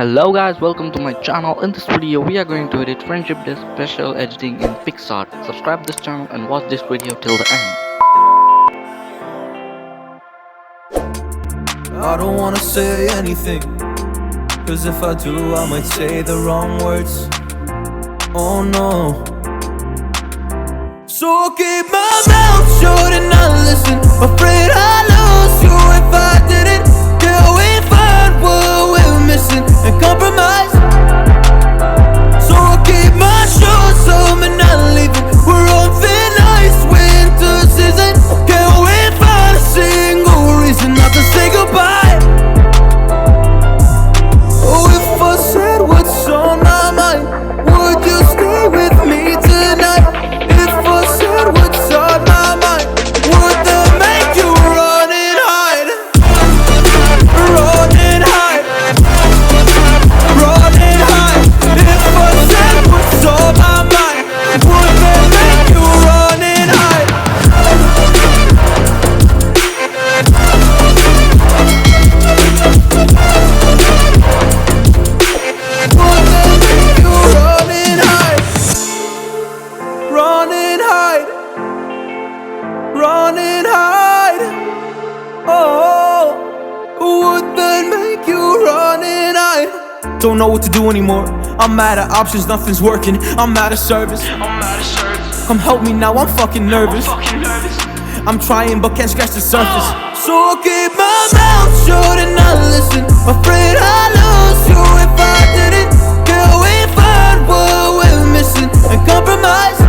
Hello guys, welcome to my channel. In this video we are going to edit Friendship Day special editing in PicsArt. Subscribe this channel and watch this video till the end. I don't wanna say anything, cause if I do I might say the wrong words. Oh no. So I'll keep my mouth shut and not listen. Afraid I'd lose you if I didn't. Till we find what we're missing and compromise. So I'll keep my shoes home and not leaving. We're on thin ice, winter season. Can't wait for a single reason not to say goodbye. Oh, if I said what's on my mind, would you stay with me tonight? If I said what's on my mind, would that make you run and hide? Run and hide. Run and hide. If I said what's on my mind, would that make you run and hide? Would that make you run and hide? Run and hide. Run and hide. Oh, would that make you run and hide? Don't know what to do anymore. I'm out of options, nothing's working. I'm out of service. Come help me now, I'm fucking nervous. I'm trying but can't scratch the surface. So I'll keep my mouth shut and not listen. Afraid I'd lose you if I didn't. Till we find what we're missing and compromise.